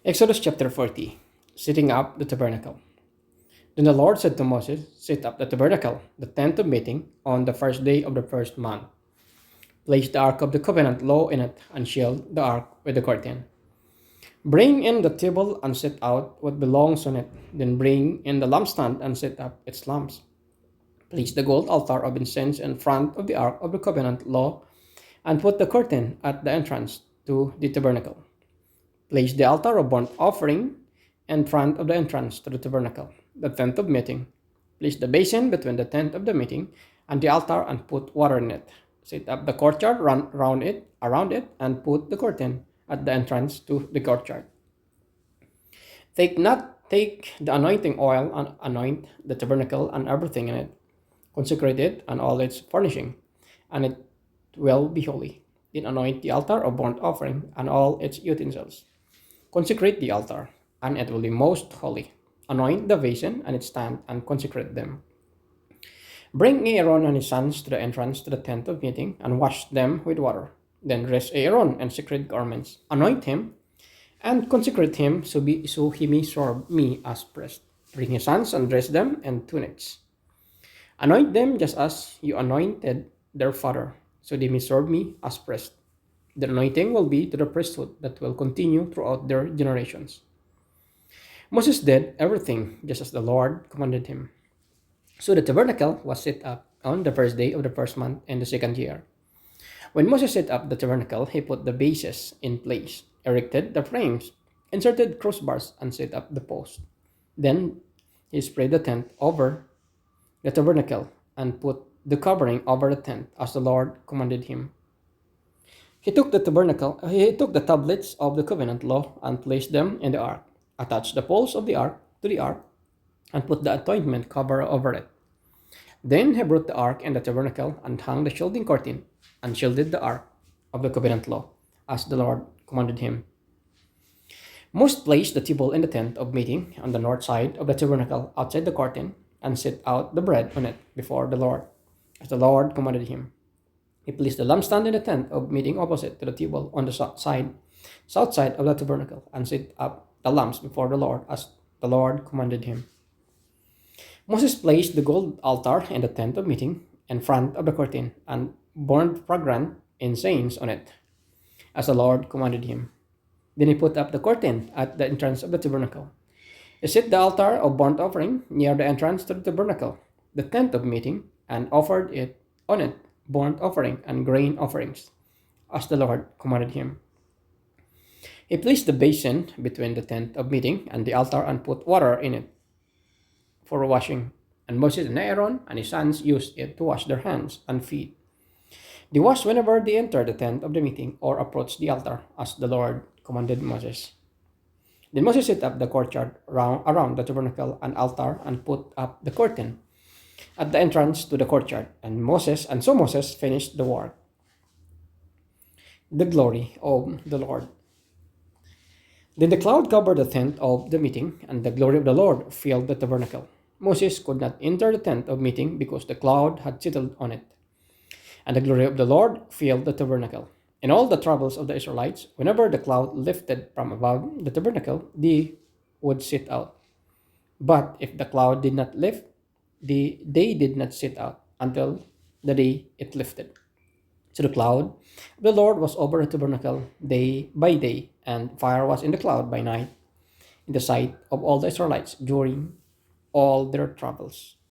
Exodus chapter 40. Setting up the tabernacle. Then the Lord said to Moses, Set up the tabernacle, the tent of meeting, on the first day of the first month. Place the ark of the covenant law in it, and shield the ark with the curtain. Bring in the table and set out what belongs on it. Then bring in the lampstand and set up its lamps. Place the gold altar of incense in front of the ark of the covenant law, and put the curtain at the entrance to the tabernacle. Place the altar of burnt offering in front of the entrance to the tabernacle, the tent of meeting. Place the basin between the tent of the meeting and the altar and put water in it. Set up the courtyard around it, and put the curtain at the entrance to the courtyard. Take the anointing oil and anoint the tabernacle and everything in it. Consecrate it and all its furnishing, and it will be holy. Then anoint the altar of burnt offering and all its utensils. Consecrate the altar, and it will be most holy. Anoint the basin and its stand, and consecrate them. Bring Aaron and his sons to the entrance to the tent of meeting, and wash them with water. Then dress Aaron in sacred garments. Anoint him, and consecrate him, so he may serve me as priest. Bring his sons and dress them in tunics. Anoint them just as you anointed their father, so they may serve me as priest. The anointing will be to the priesthood that will continue throughout their generations. Moses did everything just as the Lord commanded him. So the tabernacle was set up on the first day of the first month in the second year. When Moses set up the tabernacle, he put the bases in place, erected the frames, inserted crossbars, and set up the posts. Then he spread the tent over the tabernacle and put the covering over the tent as the Lord commanded him. He took the tablets of the covenant law and placed them in the ark, attached the poles of the ark to the ark, and put the atonement cover over it. Then he brought the ark in the tabernacle and hung the shielding curtain and shielded the ark of the covenant law, as the Lord commanded him. Moses placed the table in the tent of meeting on the north side of the tabernacle outside the curtain and set out the bread on it before the Lord, as the Lord commanded him. He placed the lampstand in the tent of meeting opposite to the table on the south side of the tabernacle, and set up the lamps before the Lord as the Lord commanded him. Moses placed the gold altar in the tent of meeting in front of the curtain and burned fragrant incense on it, as the Lord commanded him. Then he put up the curtain at the entrance of the tabernacle. He set the altar of burnt offering near the entrance to the tabernacle, the tent of meeting, and offered it on it burnt offering and grain offerings, as the Lord commanded him. He placed the basin between the tent of meeting and the altar and put water in it for washing, and Moses and Aaron and his sons used it to wash their hands and feet. They washed whenever they entered the tent of the meeting or approached the altar, as the Lord commanded Moses. Then Moses set up the courtyard around the tabernacle and altar and put up the curtain at the entrance to the courtyard, and so Moses finished the work. The glory of the Lord. Then the cloud covered the tent of the meeting, and the glory of the Lord filled the tabernacle. Moses could not enter the tent of meeting because the cloud had settled on it, and the glory of the Lord filled the tabernacle. In all the travels of the Israelites, whenever the cloud lifted from above the tabernacle, they would sit out. But if the cloud did not lift, they did not sit out until the day it lifted. So the cloud of the Lord was over the tabernacle day by day, and fire was in the cloud by night, in the sight of all the Israelites during all their travels.